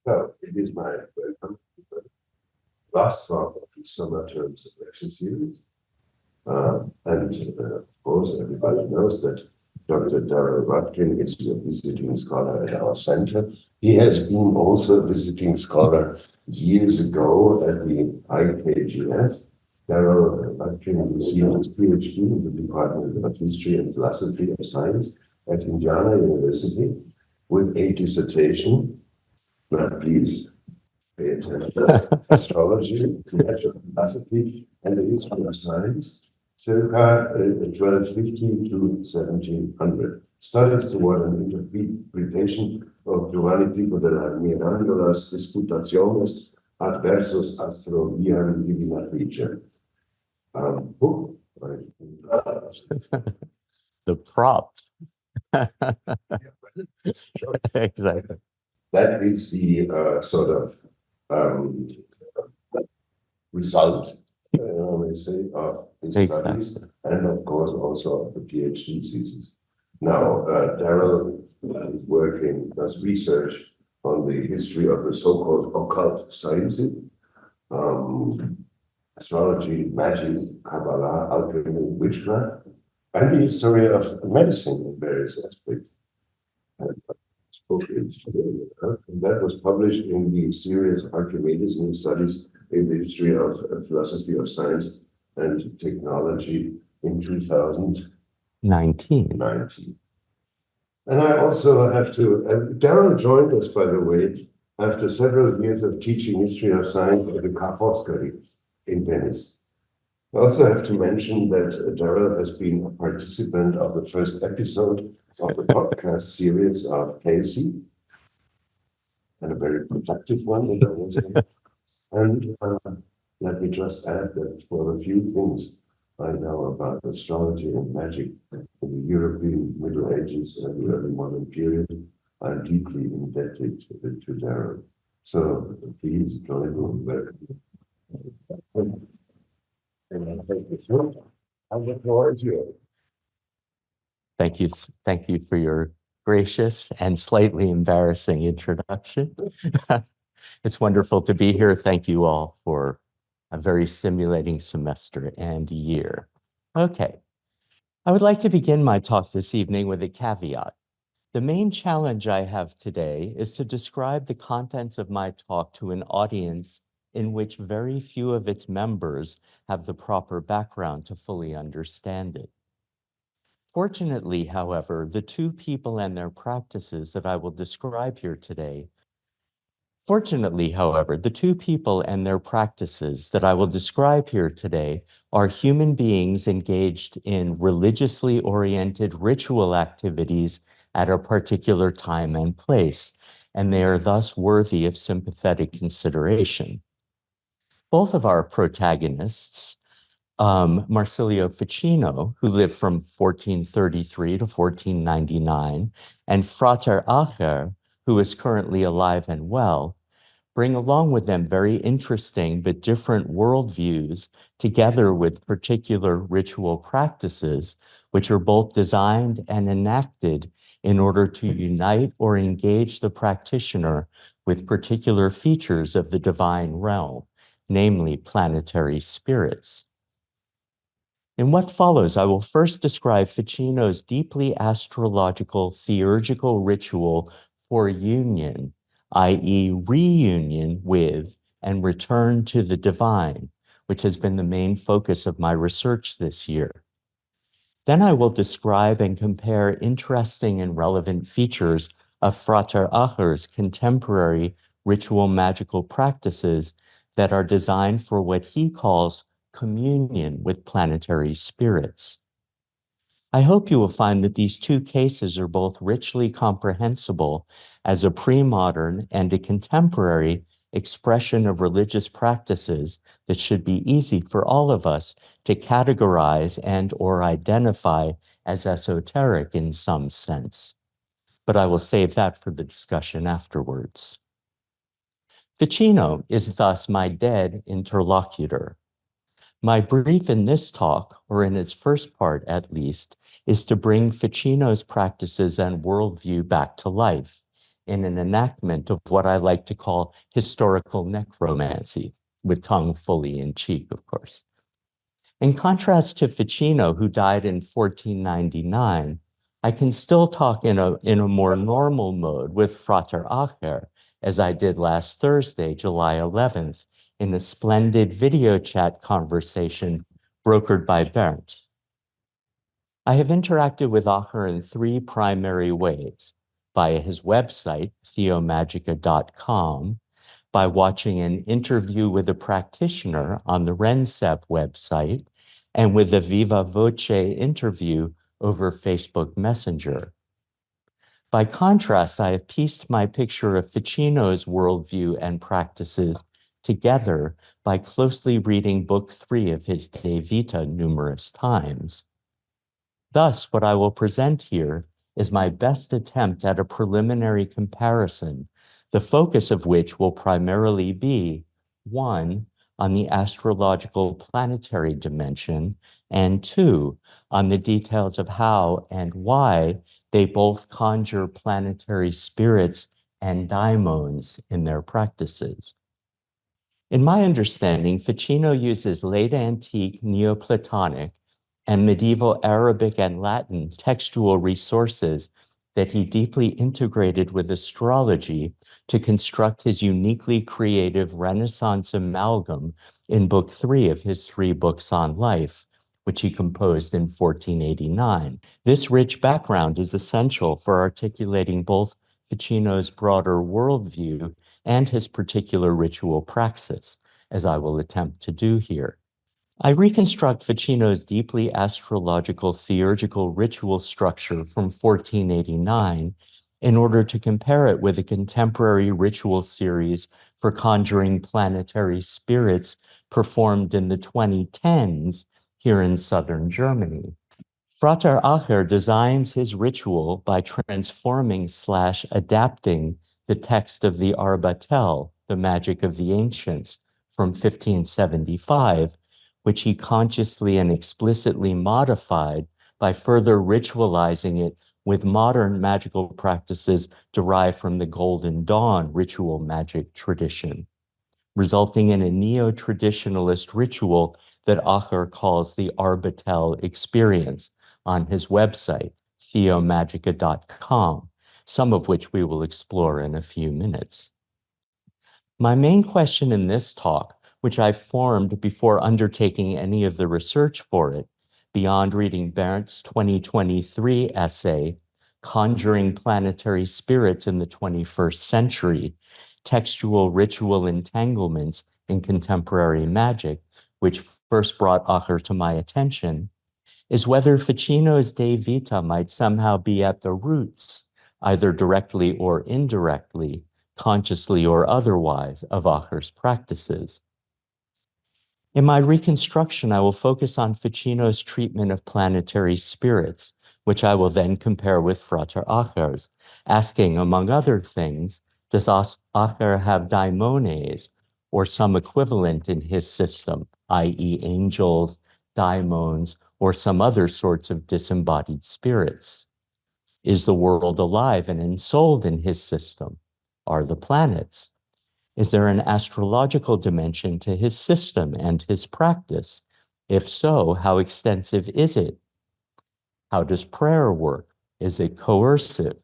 Well, it is my welcome to the last talk of the summer term selection series. Of course, everybody knows that Dr. Darrel Rutkin is a visiting scholar at our center. He has been also a visiting scholar years ago at the IKGF. Darrel Rutkin received his PhD in the Department of History and Philosophy of Science at Indiana University with a dissertation. Please pay attention. Astrology, natural philosophy, and the history of science, circa 1250 to 1700. Studies toward an interpretation of Giovanni Pico della Mirandola's Disputationes adversus Astrologiam Divinatrice. Book. The prop. Exactly. That is the sort of result, we say, of his studies, and of course also of the PhD thesis. Now, Darrel does research on the history of the so-called occult sciences, astrology, magic, Kabbalah, alchemy, witchcraft, and the history of medicine in various aspects. And that was published in the series Archimedes New Studies in the History of Philosophy of Science and Technology in 2019. And I also have to, Darrel joined us, by the way, after several years of teaching history of science at the CAS-E in Venice. I also have to mention that Darrel has been a participant of the first episode of the podcast series of CAS-E, and a very productive one, I would say. And let me just add that for a few things I know about astrology and magic in the European Middle Ages and the early modern period, I'm deeply indebted to Darrel. So please join me. Welcome. And the floor is yours. Thank you for your gracious and slightly embarrassing introduction. It's wonderful to be here. Thank you all for a very stimulating semester and year. Okay, I would like to begin my talk this evening with a caveat. The main challenge I have today is to describe the contents of my talk to an audience in which very few of its members have the proper background to fully understand it. Fortunately, however, the two people and their practices that I will describe here today are human beings engaged in religiously oriented ritual activities at a particular time and place, and they are thus worthy of sympathetic consideration. Both of our protagonists, Marsilio Ficino, who lived from 1433 to 1499, and Frater Acher, who is currently alive and well, bring along with them very interesting but different worldviews together with particular ritual practices, which are both designed and enacted in order to unite or engage the practitioner with particular features of the divine realm, namely planetary spirits. In what follows, I will first describe Ficino's deeply astrological theurgical ritual for union, i.e. reunion with and return to the divine, which has been the main focus of my research this year. Then I will describe and compare interesting and relevant features of Frater Acher's contemporary ritual magical practices that are designed for what he calls communion with planetary spirits. I hope you will find that these two cases are both richly comprehensible as a pre-modern and a contemporary expression of religious practices that should be easy for all of us to categorize and or identify as esoteric in some sense. But I will save that for the discussion afterwards. Ficino is thus my dead interlocutor. My brief in this talk, or in its first part at least, is to bring Ficino's practices and worldview back to life, in an enactment of what I like to call historical necromancy, with tongue fully in cheek, of course. In contrast to Ficino, who died in 1499, I can still talk in a more normal mode with Frater Acher, as I did last Thursday, July 11th, in a splendid video chat conversation brokered by Bernd. I have interacted with Acher in three primary ways: via his website, theomagica.com, by watching an interview with a practitioner on the RENCEP website, and with a Viva Voce interview over Facebook Messenger. By contrast, I have pieced my picture of Ficino's worldview and practices together by closely reading Book 3 of his De Vita numerous times. Thus, what I will present here is my best attempt at a preliminary comparison, the focus of which will primarily be, 1, on the astrological planetary dimension, and 2, on the details of how and why they both conjure planetary spirits and daimons in their practices. In my understanding, Ficino uses late antique Neoplatonic and medieval Arabic and Latin textual resources that he deeply integrated with astrology to construct his uniquely creative Renaissance amalgam in Book 3 of his 3 books on life, which he composed in 1489. This rich background is essential for articulating both Ficino's broader worldview and his particular ritual praxis, as I will attempt to do here. I reconstruct Ficino's deeply astrological theurgical ritual structure from 1489 in order to compare it with a contemporary ritual series for conjuring planetary spirits performed in the 2010s here in southern Germany. Frater Acher designs his ritual by transforming/adapting the text of the Arbatel, the Magic of the Ancients, from 1575, which he consciously and explicitly modified by further ritualizing it with modern magical practices derived from the Golden Dawn ritual magic tradition, resulting in a neo-traditionalist ritual that Acher calls the Arbatel experience on his website, theomagica.com, some of which we will explore in a few minutes. My main question in this talk, which I formed before undertaking any of the research for it, beyond reading Berndt 2023 essay, Conjuring Planetary Spirits in the 21st Century, Textual Ritual Entanglements in Contemporary Magic, which first brought Acher to my attention, is whether Ficino's De Vita might somehow be at the roots, either directly or indirectly, consciously or otherwise, of Acher's practices. In my reconstruction, I will focus on Ficino's treatment of planetary spirits, which I will then compare with Frater Acher's, asking, among other things, does Acher have daimones, or some equivalent in his system, i.e. angels, daimons, or some other sorts of disembodied spirits? Is the world alive and ensouled in his system? Are the planets? Is there an astrological dimension to his system and his practice? If so, how extensive is it? How does prayer work? Is it coercive?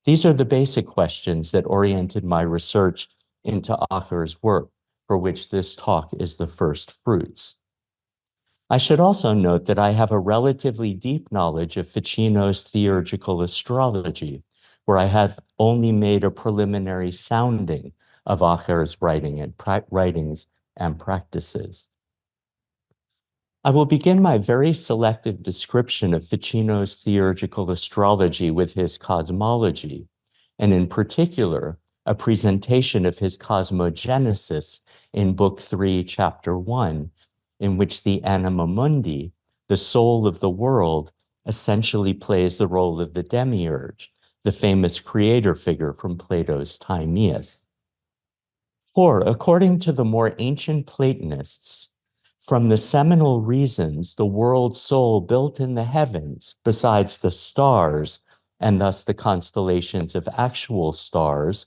These are the basic questions that oriented my research into Acher's work, for which this talk is the first fruits. I should also note that I have a relatively deep knowledge of Ficino's Theurgical Astrology, where I have only made a preliminary sounding of Acher's writings and practices. I will begin my very selective description of Ficino's Theurgical Astrology with his cosmology, and in particular, a presentation of his cosmogenesis in Book 3, Chapter 1, in which the anima mundi, the soul of the world, essentially plays the role of the demiurge, the famous creator figure from Plato's Timaeus. For, according to the more ancient Platonists, from the seminal reasons the world soul built in the heavens, besides the stars, and thus the constellations of actual stars,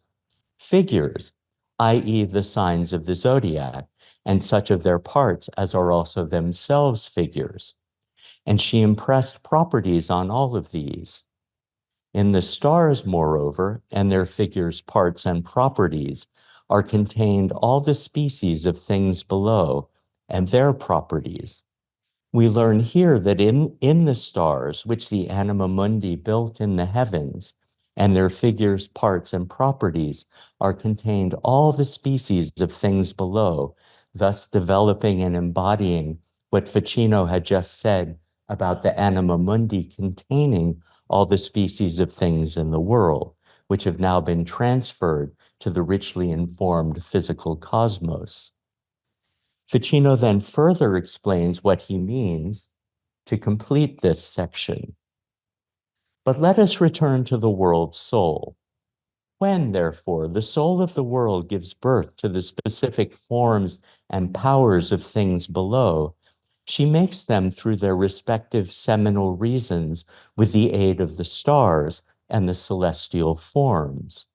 figures, i.e., the signs of the zodiac, and such of their parts as are also themselves figures. And she impressed properties on all of these. In the stars, moreover, and their figures, parts, and properties are contained all the species of things below and their properties. We learn here that in the stars, which the anima mundi built in the heavens, and their figures, parts, and properties are contained all the species of things below, thus developing and embodying what Ficino had just said about the anima mundi containing all the species of things in the world, which have now been transferred to the richly informed physical cosmos. Ficino then further explains what he means to complete this section. But let us return to the world soul. When, therefore, the soul of the world gives birth to the specific forms and powers of things below, she makes them through their respective seminal reasons with the aid of the stars and the celestial forms.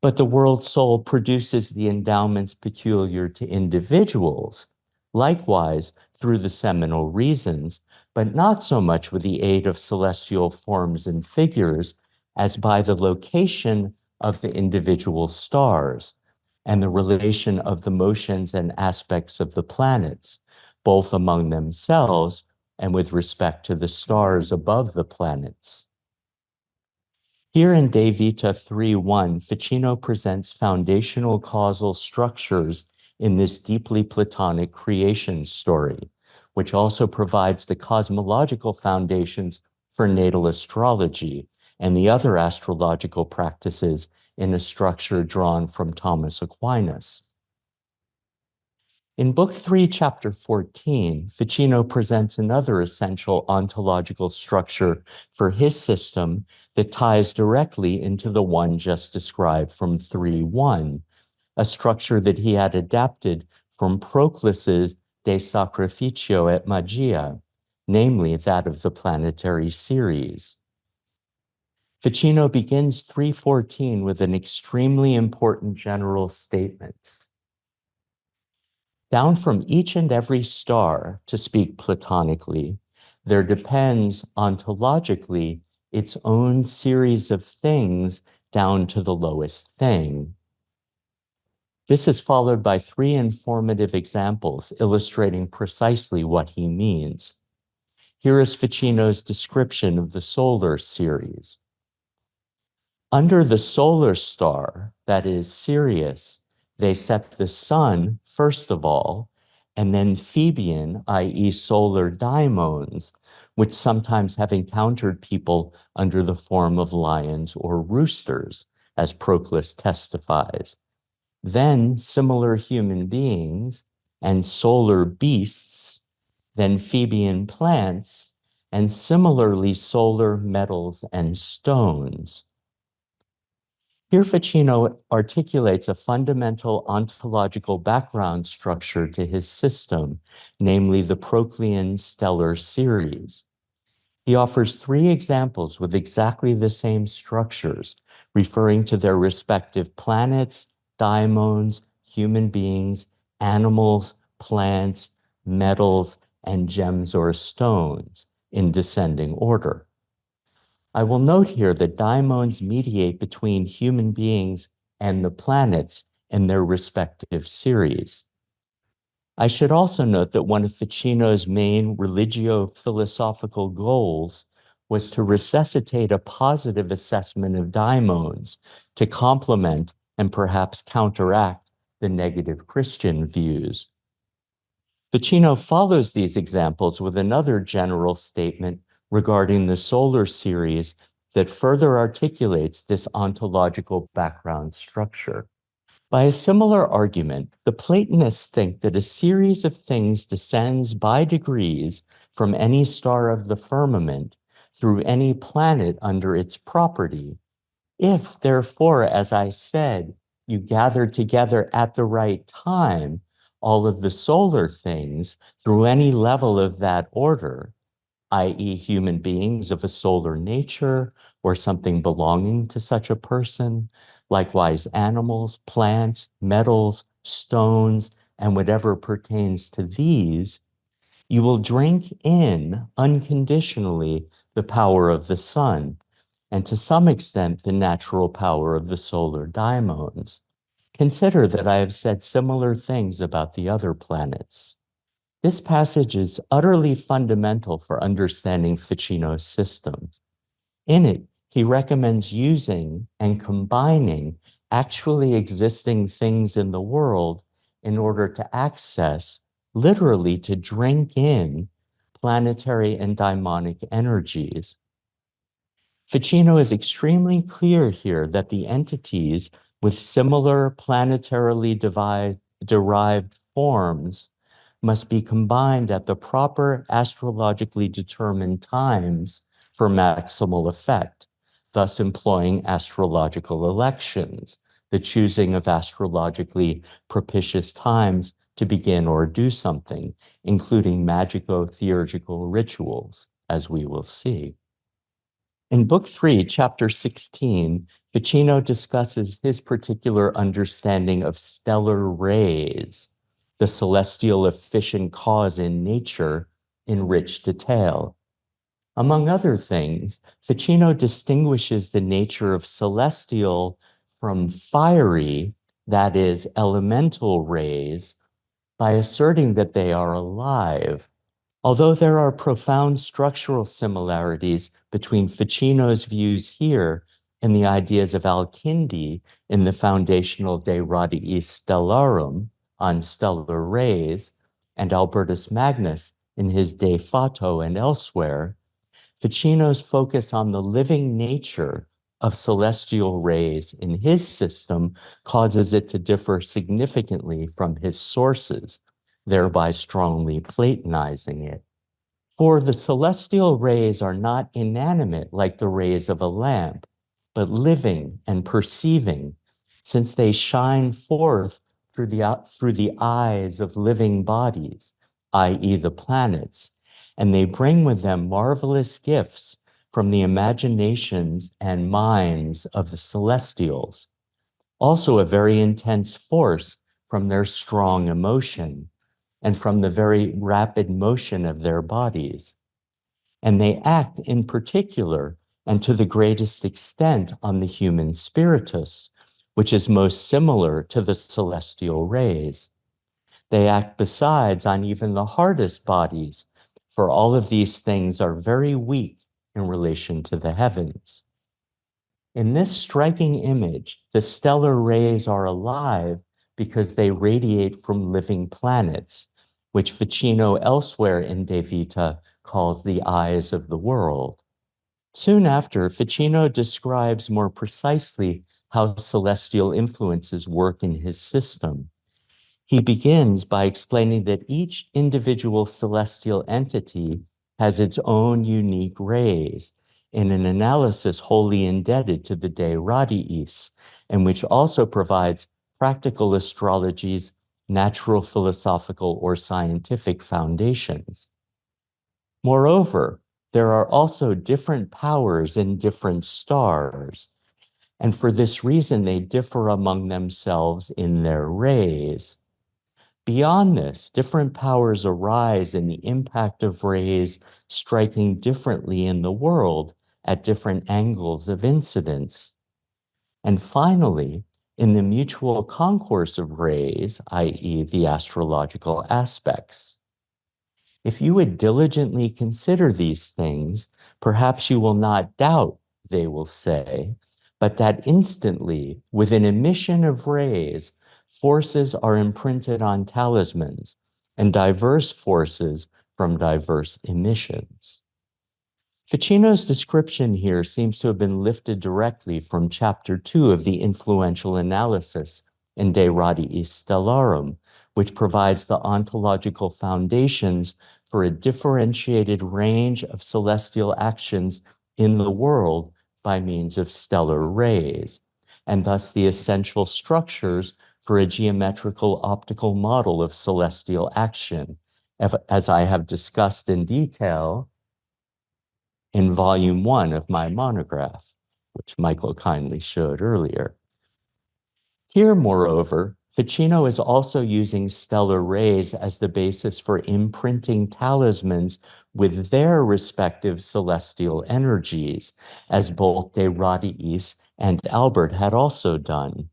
But the world soul produces the endowments peculiar to individuals, likewise through the seminal reasons, but not so much with the aid of celestial forms and figures as by the location of the individual stars and the relation of the motions and aspects of the planets, both among themselves and with respect to the stars above the planets. Here in De Vita 3.1, Ficino presents foundational causal structures in this deeply Platonic creation story, which also provides the cosmological foundations for natal astrology and the other astrological practices in a structure drawn from Thomas Aquinas. In Book 3, Chapter 14, Ficino presents another essential ontological structure for his system that ties directly into the one just described from 3.1, a structure that he had adapted from Proclus's De Sacrificio et Magia, namely that of the planetary series. Ficino begins 3.14 with an extremely important general statement. Down from each and every star, to speak platonically, there depends ontologically its own series of things down to the lowest thing. This is followed by 3 informative examples illustrating precisely what he means. Here is Ficino's description of the solar series. Under the solar star, that is Sirius, they set the sun, first of all, and then Phoebean, i.e. solar daimons, which sometimes have encountered people under the form of lions or roosters, as Proclus testifies. Then similar human beings and solar beasts, then Phoebean plants, and similarly solar metals and stones. Here, Ficino articulates a fundamental ontological background structure to his system, namely the Proclean stellar series. He offers 3 examples with exactly the same structures, referring to their respective planets, daimons, human beings, animals, plants, metals, and gems or stones in descending order. I will note here that daimons mediate between human beings and the planets in their respective series. I should also note that one of Ficino's main religio-philosophical goals was to resuscitate a positive assessment of daimons to complement and perhaps counteract the negative Christian views. Ficino follows these examples with another general statement regarding the solar series that further articulates this ontological background structure. By a similar argument, the Platonists think that a series of things descends by degrees from any star of the firmament through any planet under its property. If, therefore, as I said, you gather together at the right time all of the solar things through any level of that order, i.e. human beings of a solar nature or something belonging to such a person, likewise animals, plants, metals, stones, and whatever pertains to these, you will drink in unconditionally the power of the sun, and to some extent the natural power of the solar daimons. Consider that I have said similar things about the other planets. This passage is utterly fundamental for understanding Ficino's system. In it, he recommends using and combining actually existing things in the world in order to access, literally to drink in, planetary and daimonic energies. Ficino is extremely clear here that the entities with similar planetarily derived forms must be combined at the proper astrologically determined times for maximal effect, thus employing astrological elections, the choosing of astrologically propitious times to begin or do something, including magico-theurgical rituals, as we will see. In Book 3, Chapter 16, Ficino discusses his particular understanding of stellar rays, the celestial efficient cause in nature, in rich detail. Among other things, Ficino distinguishes the nature of celestial from fiery, that is, elemental rays, by asserting that they are alive. Although there are profound structural similarities between Ficino's views here and the ideas of Al-Kindi in the foundational De Radii Stellarum on stellar rays, and Albertus Magnus in his De Fato and elsewhere, Ficino's focus on the living nature of celestial rays in his system causes it to differ significantly from his sources, thereby strongly Platonizing it. For the celestial rays are not inanimate like the rays of a lamp, but living and perceiving, since they shine forth through the eyes of living bodies, i.e. the planets, and they bring with them marvelous gifts from the imaginations and minds of the celestials. Also a very intense force from their strong emotion and from the very rapid motion of their bodies. And they act in particular and to the greatest extent on the human spiritus, which is most similar to the celestial rays. They act besides on even the hardest bodies, for all of these things are very weak in relation to the heavens. In this striking image, the stellar rays are alive because they radiate from living planets, which Ficino elsewhere in De Vita calls the eyes of the world. Soon after, Ficino describes more precisely how celestial influences work in his system. He begins by explaining that each individual celestial entity has its own unique rays, in an analysis wholly indebted to the De Radiis, and which also provides practical astrology's natural, philosophical, or scientific foundations. Moreover, there are also different powers in different stars, and for this reason they differ among themselves in their rays. Beyond this, different powers arise in the impact of rays striking differently in the world at different angles of incidence. And finally, in the mutual concourse of rays, i.e. the astrological aspects. If you would diligently consider these things, perhaps you will not doubt, they will say, but that instantly, with an emission of rays, forces are imprinted on talismans, and diverse forces from diverse emissions. Ficino's description here seems to have been lifted directly from chapter 2 of the influential analysis in De Radii Stellarum, which provides the ontological foundations for a differentiated range of celestial actions in the world by means of stellar rays, and thus the essential structures for a geometrical optical model of celestial action, as I have discussed in detail in volume 1 of my monograph, which Michael kindly showed earlier. Here, moreover, Ficino is also using stellar rays as the basis for imprinting talismans with their respective celestial energies, as both de Radiis and Albert had also done.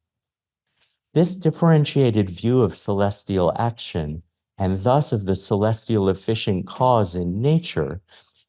This differentiated view of celestial action, and thus of the celestial efficient cause in nature,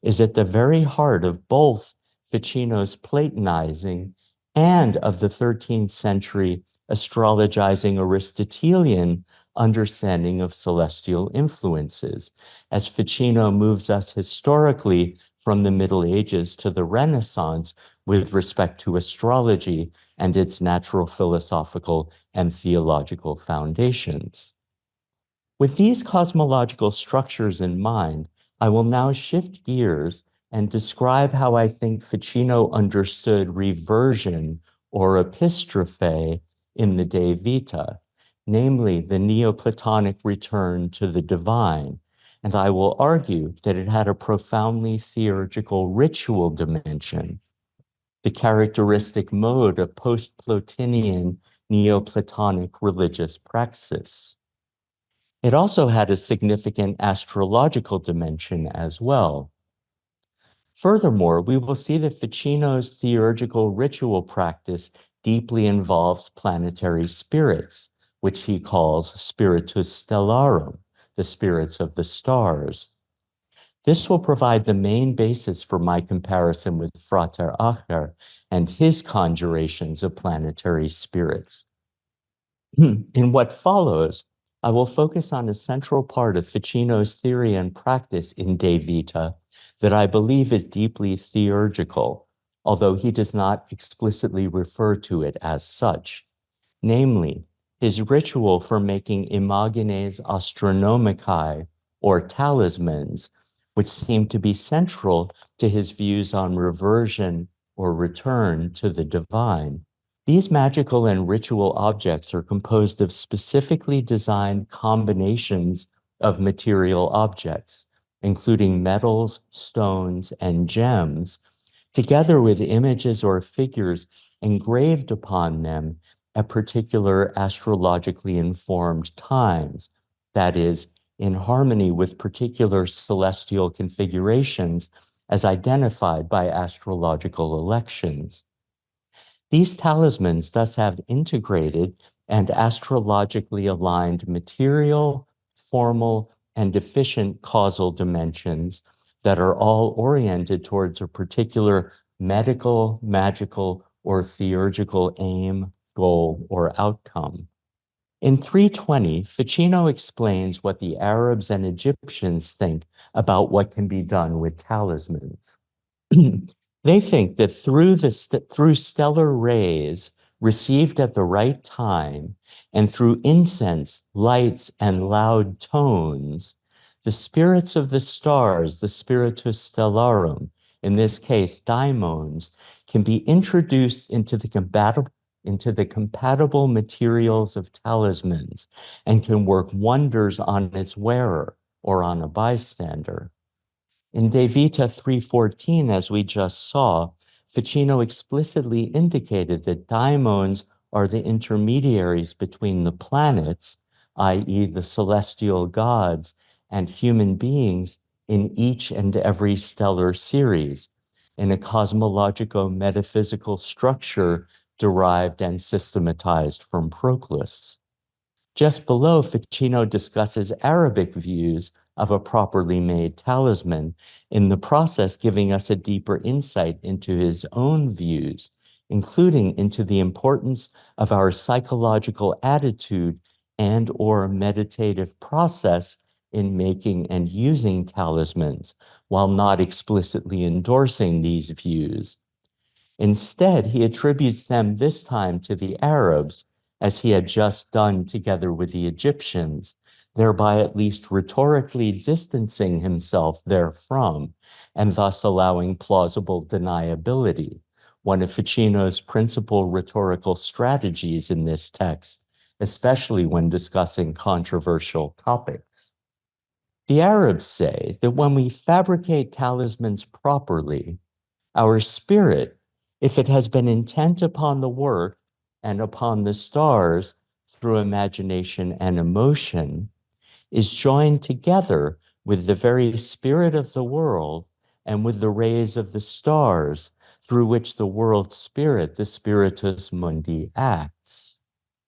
is at the very heart of both Ficino's Platonizing and of the 13th century astrologizing Aristotelian understanding of celestial influences, as Ficino moves us historically from the Middle Ages to the Renaissance with respect to astrology and its natural philosophical and theological foundations. With these cosmological structures in mind, I will now shift gears and describe how I think Ficino understood reversion or epistrophe in the De Vita, namely the Neoplatonic return to the divine, and I will argue that it had a profoundly theurgical ritual dimension, the characteristic mode of post-Plotinian Neoplatonic religious praxis. It also had a significant astrological dimension as well. Furthermore, we will see that Ficino's theurgical ritual practice deeply involves planetary spirits, which he calls spiritus stellarum, the spirits of the stars. This will provide the main basis for my comparison with Frater Acher and his conjurations of planetary spirits. In what follows, I will focus on a central part of Ficino's theory and practice in De Vita that I believe is deeply theurgical, although he does not explicitly refer to it as such, namely, his ritual for making imagines astronomicae, or talismans, which seem to be central to his views on reversion or return to the divine. These magical and ritual objects are composed of specifically designed combinations of material objects, including metals, stones, and gems, together with images or figures engraved upon them at particular astrologically informed times, that is, in harmony with particular celestial configurations as identified by astrological elections. These talismans thus have integrated and astrologically aligned material, formal, and efficient causal dimensions that are all oriented towards a particular medical, magical, or theurgical aim, goal, or outcome. In 320, Ficino explains what the Arabs and Egyptians think about what can be done with talismans. They think that through stellar rays received at the right time and through incense, lights, and loud tones, the spirits of the stars, the spiritus stellarum, in this case, daimons, can be introduced into the compatible materials of talismans and can work wonders on its wearer or on a bystander. In De Vita 314, as we just saw, Ficino explicitly indicated that daimons are the intermediaries between the planets, i.e. the celestial gods, and human beings in each and every stellar series, in a cosmologico-metaphysical structure derived and systematized from Proclus. Just below, Ficino discusses Arabic views of a properly made talisman, in the process giving us a deeper insight into his own views, including into the importance of our psychological attitude and or meditative process in making and using talismans, while not explicitly endorsing these views. Instead, he attributes them this time to the Arabs, as he had just done together with the Egyptians, thereby at least rhetorically distancing himself therefrom, and thus allowing plausible deniability, one of Ficino's principal rhetorical strategies in this text, especially when discussing controversial topics. The Arabs say that when we fabricate talismans properly, Our spirit, if it has been intent upon the work and upon the stars through imagination and emotion, is joined together with the very spirit of the world and with the rays of the stars through which the world spirit, the spiritus mundi, acts.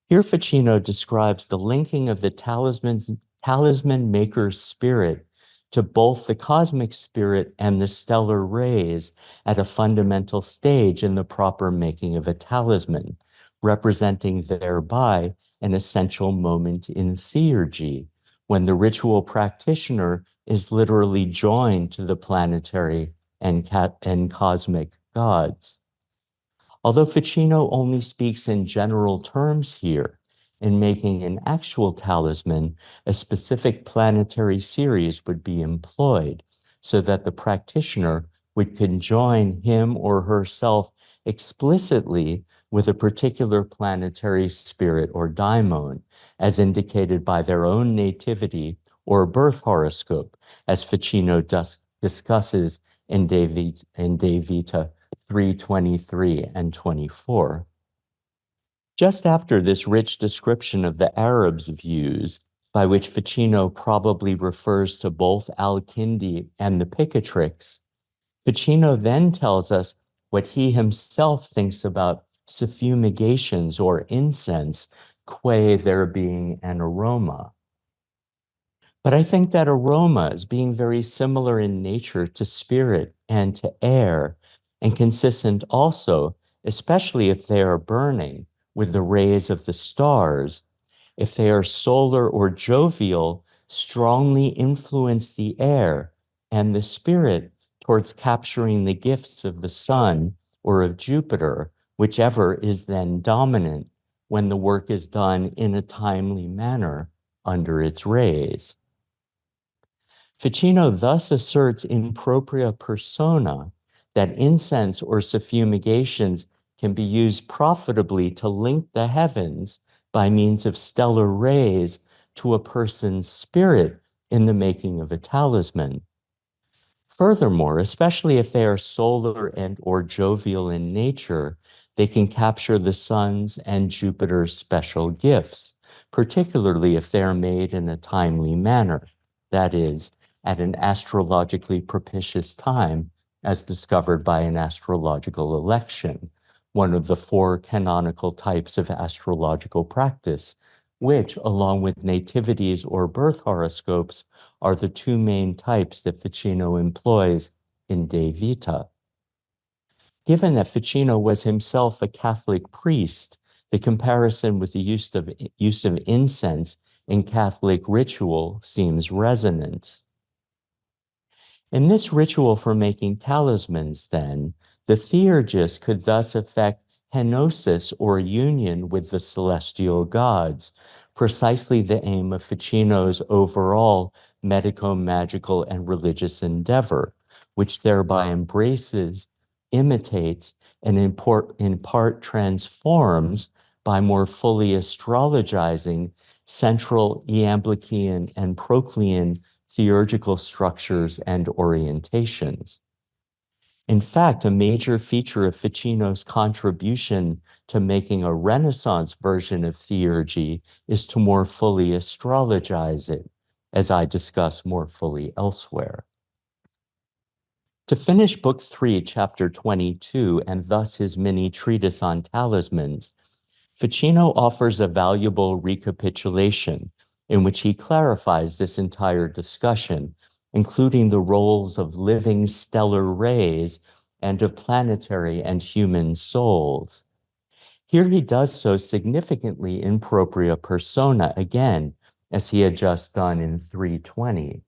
Here Ficino describes the linking of the talisman maker's spirit to both the cosmic spirit and the stellar rays at a fundamental stage in the proper making of a talisman, representing thereby an essential moment in theurgy, when the ritual practitioner is literally joined to the planetary and cosmic gods. Although Ficino only speaks in general terms here, in making an actual talisman, a specific planetary series would be employed so that the practitioner would conjoin him or herself explicitly with a particular planetary spirit or daimon, as indicated by their own nativity or birth horoscope, as Ficino discusses in De Vita 3:23 and 24. Just after this rich description of the Arabs' views, by which Ficino probably refers to both Al-Kindi and the Picatrix, Ficino then tells us what he himself thinks about suffumigations or incense, qua there being an aroma. But I think that aromas, being very similar in nature to spirit and to air, and consistent also, especially if they are burning with the rays of the stars, if they are solar or jovial, strongly influence the air and the spirit towards capturing the gifts of the sun or of Jupiter, whichever is then dominant when the work is done in a timely manner under its rays. Ficino thus asserts in propria persona that incense or suffumigations can be used profitably to link the heavens by means of stellar rays to a person's spirit in the making of a talisman. Furthermore, especially if they are solar and or jovial in nature, they can capture the sun's and Jupiter's special gifts, particularly if they are made in a timely manner, that is, at an astrologically propitious time, as discovered by an astrological election, one of the four canonical types of astrological practice, which, along with nativities or birth horoscopes, are the two main types that Ficino employs in De Vita. Given that Ficino was himself a Catholic priest, the comparison with the use of incense in Catholic ritual seems resonant. In this ritual for making talismans, then, the theurgist could thus effect henosis or union with the celestial gods, precisely the aim of Ficino's overall medico-magical and religious endeavor, which thereby embraces, imitates, and in part transforms by more fully astrologizing central Iamblichian and Proclean theurgical structures and orientations. In fact, a major feature of Ficino's contribution to making a Renaissance version of theurgy is to more fully astrologize it, as I discuss more fully elsewhere. To finish Book 3, Chapter 22, and thus his mini treatise on talismans, Ficino offers a valuable recapitulation in which he clarifies this entire discussion, including the roles of living stellar rays and of planetary and human souls. Here he does so significantly in propria persona again, as he had just done in 320.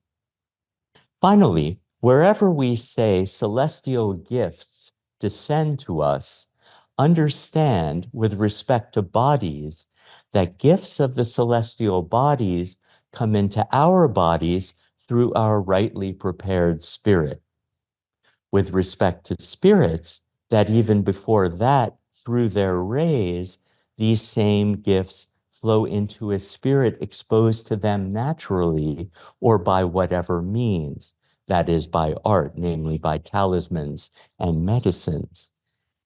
Finally, wherever we say celestial gifts descend to us, understand with respect to bodies that gifts of the celestial bodies come into our bodies through our rightly prepared spirit. With respect to spirits, that even before that, through their rays, these same gifts flow into a spirit exposed to them naturally or by whatever means, that is by art, namely by talismans and medicines.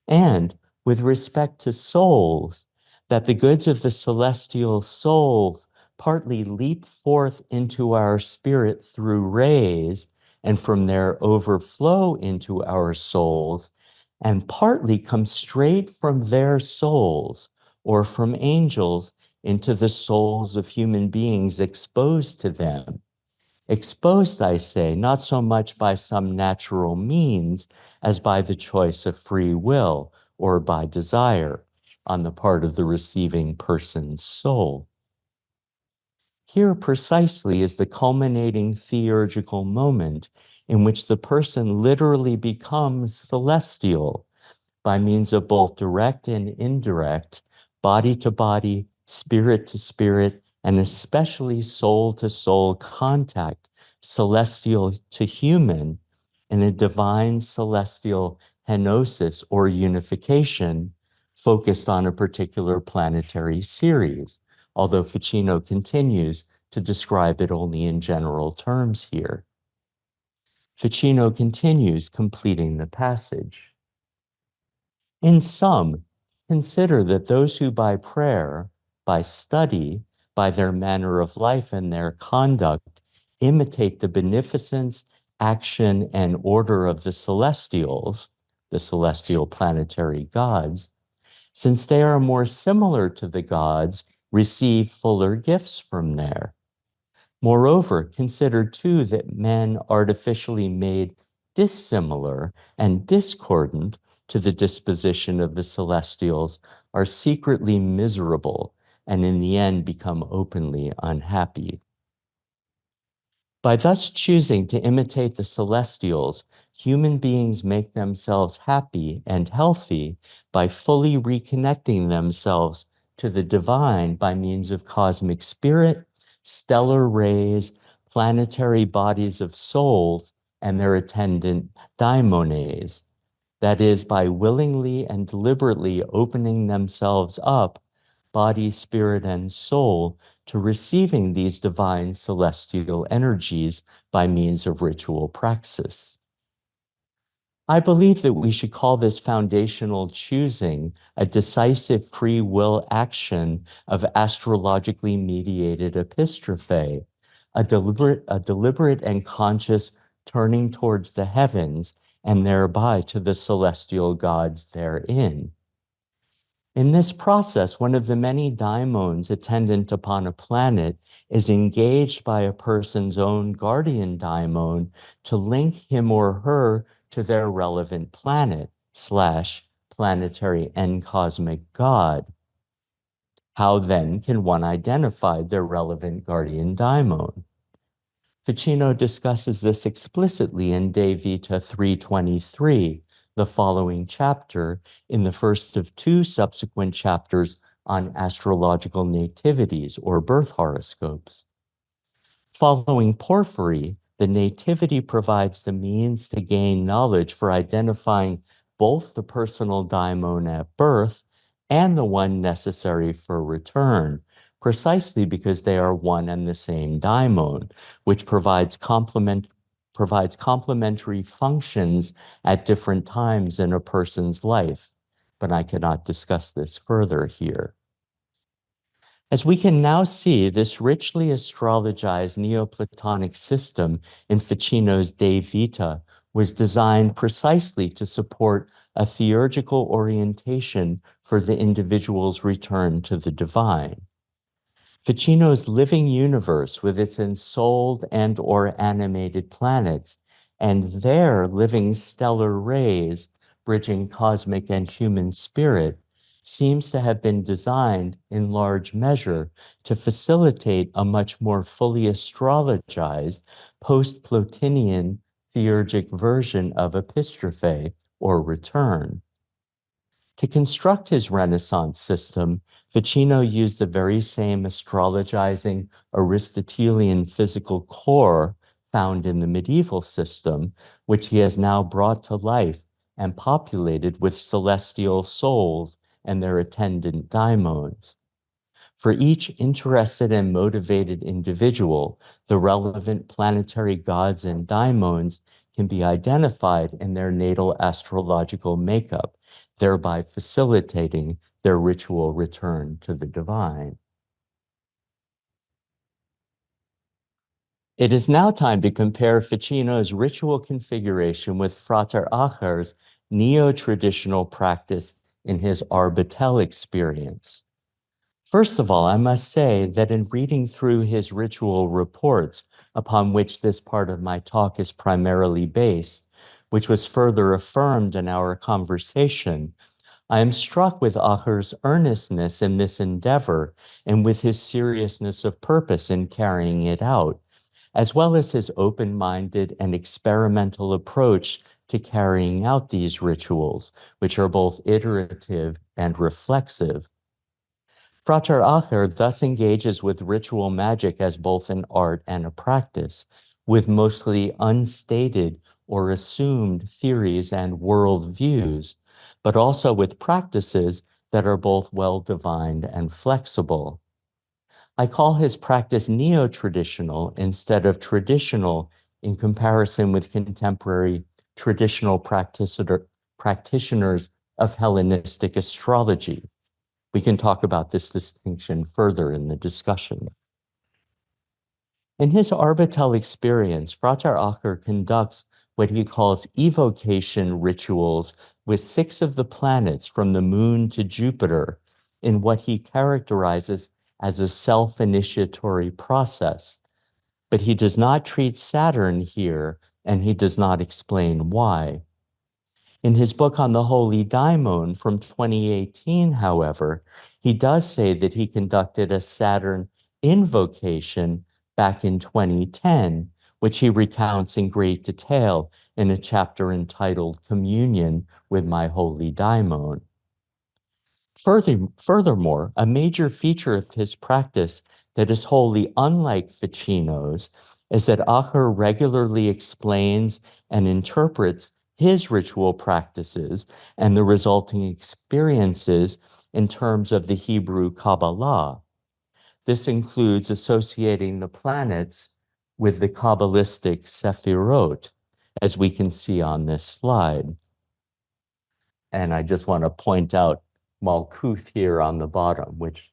And with respect to souls, that the goods of the celestial soul partly leap forth into our spirit through rays, and from there overflow into our souls, and partly come straight from their souls or from angels into the souls of human beings exposed to them. Exposed, I say, not so much by some natural means as by the choice of free will or by desire on the part of the receiving person's soul. Here precisely is the culminating theurgical moment in which the person literally becomes celestial by means of both direct and indirect, body to body, spirit to spirit, and especially soul to soul contact, celestial to human, in a divine celestial henosis or unification focused on a particular planetary series, although Ficino continues to describe it only in general terms here. Ficino continues, completing the passage. In sum, consider that those who by prayer, by study, by their manner of life and their conduct, imitate the beneficence, action, and order of the celestials, the celestial planetary gods, since they are more similar to the gods, receive fuller gifts from there. Moreover, consider too that men artificially made dissimilar and discordant to the disposition of the celestials are secretly miserable and in the end become openly unhappy. By thus choosing to imitate the celestials, human beings make themselves happy and healthy by fully reconnecting themselves to the divine by means of cosmic spirit, stellar rays, planetary bodies of souls, and their attendant daimones. That is, by willingly and deliberately opening themselves up, body, spirit, and soul, to receiving these divine celestial energies by means of ritual praxis. I believe that we should call this foundational choosing a decisive free will action of astrologically mediated epistrophe, a deliberate and conscious turning towards the heavens and thereby to the celestial gods therein. In this process, one of the many daimons attendant upon a planet is engaged by a person's own guardian daimon to link him or her to their relevant planet / planetary and cosmic god. How then can one identify their relevant guardian daimon? Ficino discusses this explicitly in De Vita 323, the following chapter, in the first of two subsequent chapters on astrological nativities or birth horoscopes. Following Porphyry, the nativity provides the means to gain knowledge for identifying both the personal daimon at birth and the one necessary for return, precisely because they are one and the same daimon, which provides complementary functions at different times in a person's life. But I cannot discuss this further here. As we can now see, this richly astrologized Neoplatonic system in Ficino's De Vita was designed precisely to support a theurgical orientation for the individual's return to the divine. Ficino's living universe with its ensouled and or animated planets and their living stellar rays bridging cosmic and human spirit seems to have been designed in large measure to facilitate a much more fully astrologized post-Plotinian theurgic version of epistrophe or return. To construct his Renaissance system, Ficino used the very same astrologizing Aristotelian physical core found in the medieval system, which he has now brought to life and populated with celestial souls and their attendant daimons. For each interested and motivated individual, the relevant planetary gods and daimons can be identified in their natal astrological makeup, thereby facilitating their ritual return to the divine. It is now time to compare Ficino's ritual configuration with Frater Acher's neo-traditional practice in his Arbatel experience. First of all, I must say that in reading through his ritual reports, upon which this part of my talk is primarily based, which was further affirmed in our conversation, I am struck with Acher's earnestness in this endeavor and with his seriousness of purpose in carrying it out, as well as his open-minded and experimental approach to carrying out these rituals, which are both iterative and reflexive. Frater Acher thus engages with ritual magic as both an art and a practice, with mostly unstated or assumed theories and worldviews, but also with practices that are both well-defined and flexible. I call his practice neo-traditional instead of traditional in comparison with contemporary traditional practitioners of Hellenistic astrology. We can talk about this distinction further in the discussion. In his Arbatel experience, Frater Acher conducts what he calls evocation rituals with 6 of the planets from the moon to Jupiter in what he characterizes as a self-initiatory process. But he does not treat Saturn here, and he does not explain why. In his book on the Holy Daimon from 2018, however, he does say that he conducted a Saturn invocation back in 2010, which he recounts in great detail in a chapter entitled Communion with My Holy Daimon. Furthermore, a major feature of his practice that is wholly unlike Ficino's is that Acher regularly explains and interprets his ritual practices and the resulting experiences in terms of the Hebrew Kabbalah. This includes associating the planets with the Kabbalistic Sephirot, as we can see on this slide. And I just want to point out Malkuth here on the bottom, which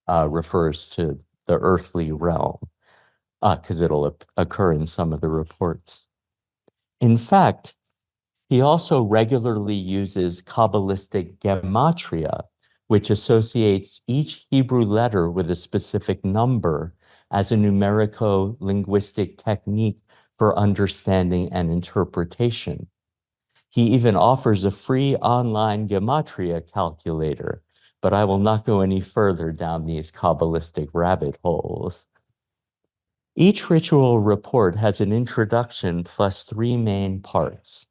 refers to the earthly realm, because it'll occur in some of the reports. In fact, he also regularly uses Kabbalistic gematria, which associates each Hebrew letter with a specific number as a numerico-linguistic technique for understanding and interpretation. He even offers a free online gematria calculator, but I will not go any further down these Kabbalistic rabbit holes. Each ritual report has an introduction plus 3 main parts.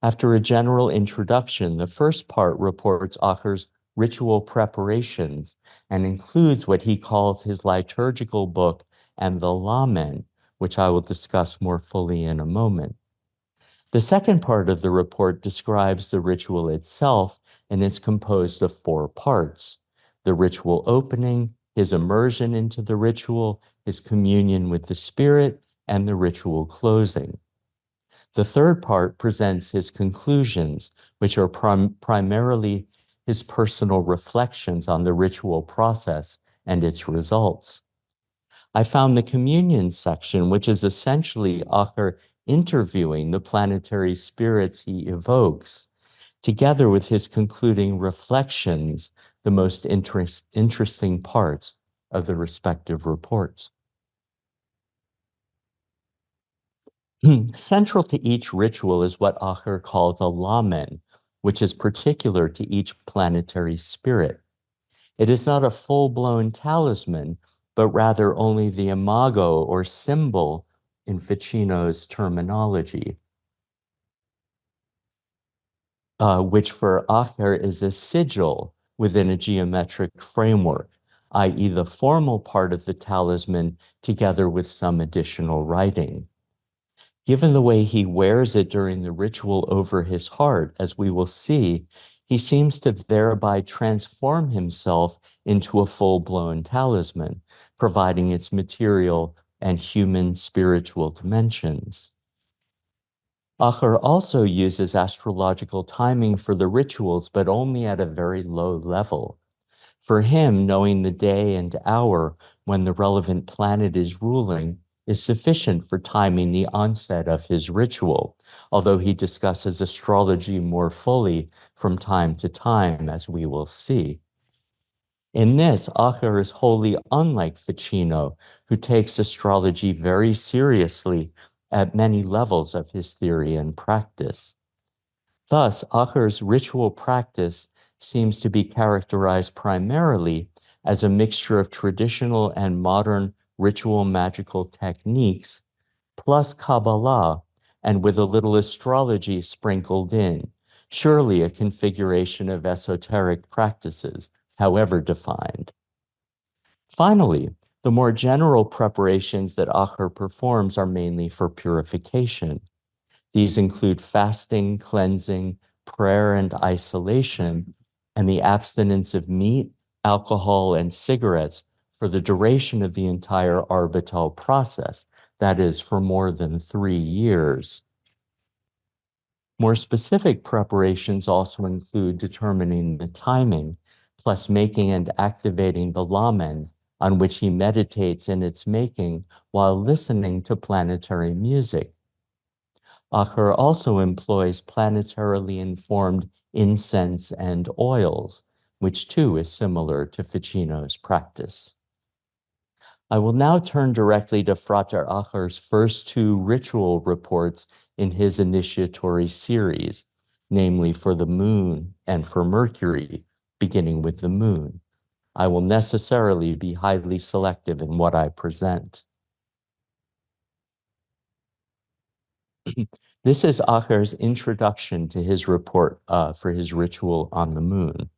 After a general introduction, the first part reports Acher's ritual preparations and includes what he calls his liturgical book and the Lamen, which I will discuss more fully in a moment. The second part of the report describes the ritual itself and is composed of 4 parts: the ritual opening, his immersion into the ritual, his communion with the spirit, and the ritual closing. The third part presents his conclusions, which are primarily his personal reflections on the ritual process and its results. I found the communion section, which is essentially Acher interviewing the planetary spirits he evokes, together with his concluding reflections, the most interesting parts of the respective reports. Central to each ritual is what Acher calls a lamen, which is particular to each planetary spirit. It is not a full-blown talisman, but rather only the imago or symbol in Ficino's terminology, which for Acher is a sigil within a geometric framework, i.e. the formal part of the talisman together with some additional writing. Given the way he wears it during the ritual over his heart, as we will see, he seems to thereby transform himself into a full-blown talisman, providing its material and human spiritual dimensions. Acher also uses astrological timing for the rituals, but only at a very low level. For him, knowing the day and hour when the relevant planet is ruling is sufficient for timing the onset of his ritual, although he discusses astrology more fully from time to time, as we will see. In this, Acher is wholly unlike Ficino, who takes astrology very seriously at many levels of his theory and practice. Thus, Acher's ritual practice seems to be characterized primarily as a mixture of traditional and modern ritual magical techniques, plus Kabbalah, and with a little astrology sprinkled in, surely a configuration of esoteric practices, however defined. Finally, the more general preparations that Acher performs are mainly for purification. These include fasting, cleansing, prayer, and isolation, and the abstinence of meat, alcohol, and cigarettes for the duration of the entire Arbitel process, that is, for more than 3 years. More specific preparations also include determining the timing, plus making and activating the lamen, on which he meditates in its making while listening to planetary music. Acher also employs planetarily informed incense and oils, which too is similar to Ficino's practice. I will now turn directly to Frater Acher's first 2 ritual reports in his initiatory series, namely for the moon and for Mercury, beginning with the moon. I will necessarily be highly selective in what I present. This is Acher's introduction to his report for his ritual on the moon.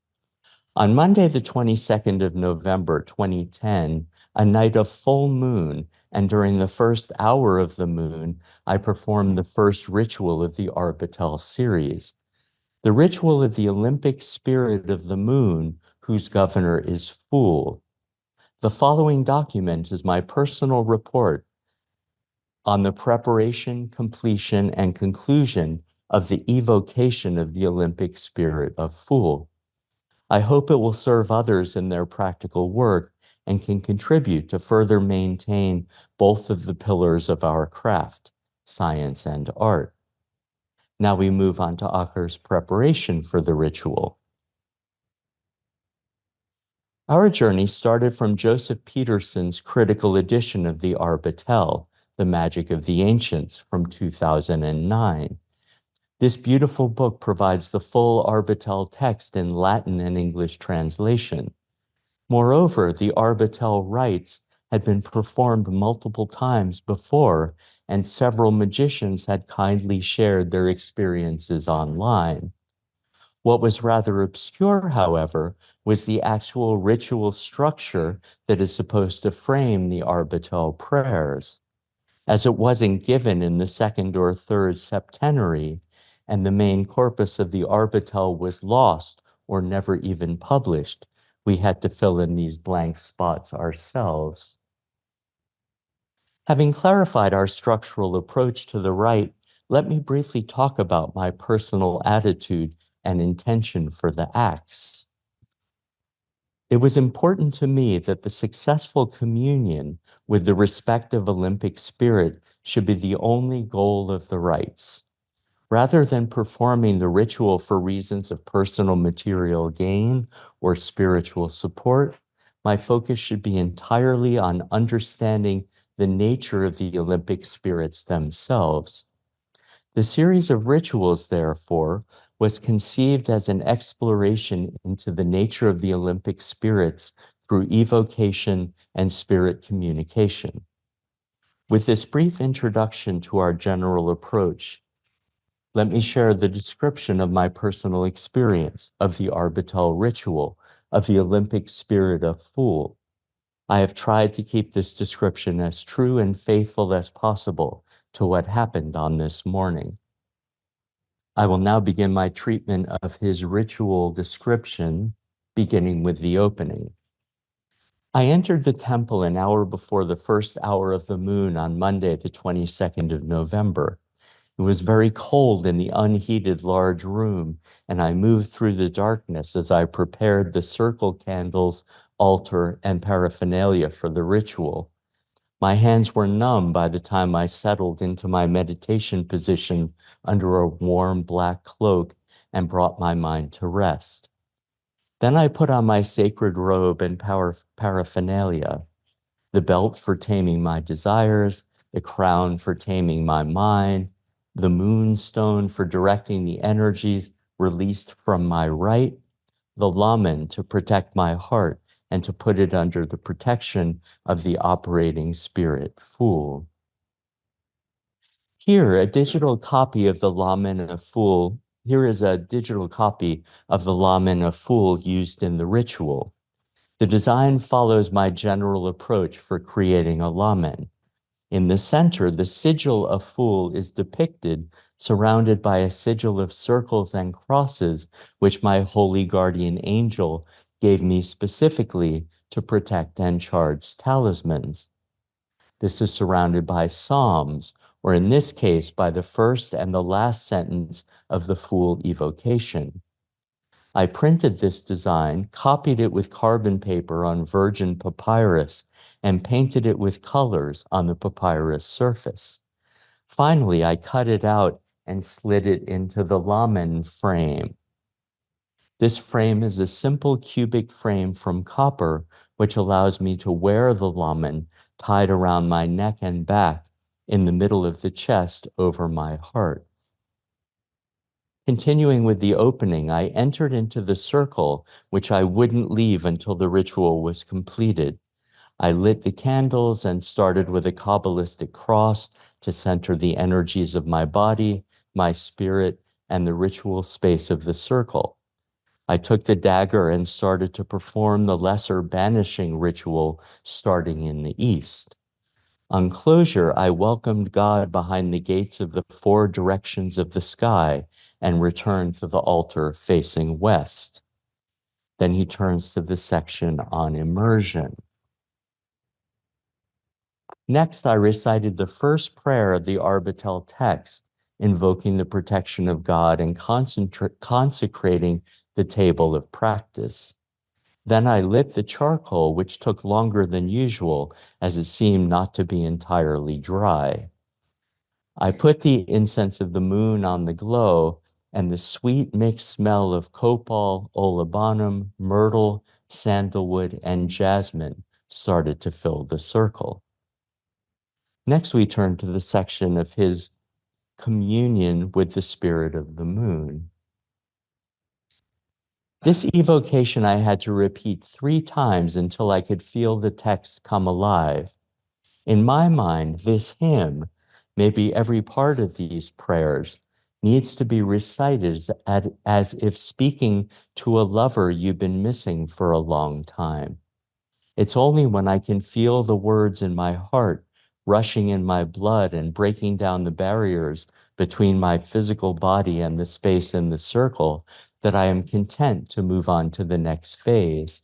On Monday, the 22nd of November, 2010, a night of full moon, and during the first hour of the moon, I performed the first ritual of the Arbitel series. The ritual of the Olympic spirit of the moon, whose governor is Fool. The following document is my personal report on the preparation, completion, and conclusion of the evocation of the Olympic spirit of Fool. I hope it will serve others in their practical work and can contribute to further maintain both of the pillars of our craft, science and art. Now we move on to Acher's preparation for the ritual. Our journey started from Joseph Peterson's critical edition of the Arbitel, The Magic of the Ancients, from 2009. This beautiful book provides the full Arbitel text in Latin and English translation. Moreover, the Arbitel rites had been performed multiple times before, and several magicians had kindly shared their experiences online. What was rather obscure, however, was the actual ritual structure that is supposed to frame the Arbitel prayers. As it wasn't given in the 2nd or 3rd septenary, and the main corpus of the Arbitel was lost or never even published, we had to fill in these blank spots ourselves. Having clarified our structural approach to the rite, let me briefly talk about my personal attitude and intention for the acts. It was important to me that the successful communion with the respective Olympic spirit should be the only goal of the rites. Rather than performing the ritual for reasons of personal material gain or spiritual support, my focus should be entirely on understanding the nature of the Olympic spirits themselves. The series of rituals, therefore, was conceived as an exploration into the nature of the Olympic spirits through evocation and spirit communication. With this brief introduction to our general approach, let me share the description of my personal experience of the Arbitel ritual of the Olympic spirit of Fool. I have tried to keep this description as true and faithful as possible to what happened on this morning. I will now begin my treatment of his ritual description, beginning with the opening. I entered the temple an hour before the first hour of the moon on Monday, the 22nd of November. It was very cold in the unheated large room, and I moved through the darkness as I prepared the circle candles, altar, and paraphernalia for the ritual. My hands were numb by the time I settled into my meditation position under a warm black cloak and brought my mind to rest. Then I put on my sacred robe and paraphernalia, the belt for taming my desires, the crown for taming my mind, the moonstone for directing the energies released from my right, the lamen to protect my heart and to put it under the protection of the operating spirit, Fool. Here, a digital copy of the lamen of Fool. Here is a digital copy of the lamen of Fool used in the ritual. The design follows my general approach for creating a lamen. In the center, the sigil of Fool is depicted, surrounded by a sigil of circles and crosses, which my holy guardian angel gave me specifically to protect and charge talismans. This is surrounded by psalms, or in this case, by the first and the last sentence of the Fool evocation. I printed this design, copied it with carbon paper on virgin papyrus, and painted it with colors on the papyrus surface. Finally, I cut it out and slid it into the lamen frame. This frame is a simple cubic frame from copper, which allows me to wear the lamen tied around my neck and back in the middle of the chest over my heart. Continuing with the opening, I entered into the circle, which I wouldn't leave until the ritual was completed. I lit the candles and started with a Kabbalistic cross to center the energies of my body, my spirit, and the ritual space of the circle. I took the dagger and started to perform the lesser banishing ritual starting in the east. On closure, I welcomed God behind the gates of the four directions of the sky and returned to the altar facing west. Then he turns to the section on immersion. Next, I recited the first prayer of the Arbatel text, invoking the protection of God and consecrating the table of practice. Then I lit the charcoal, which took longer than usual, as it seemed not to be entirely dry. I put the incense of the moon on the glow, and the sweet mixed smell of copal, olibanum, myrtle, sandalwood, and jasmine started to fill the circle. Next, we turn to the section of his communion with the spirit of the moon. This evocation I had to repeat 3 times until I could feel the text come alive. In my mind, this hymn, maybe every part of these prayers, needs to be recited as if speaking to a lover you've been missing for a long time. It's only when I can feel the words in my heart rushing in my blood and breaking down the barriers between my physical body and the space in the circle that I am content to move on to the next phase.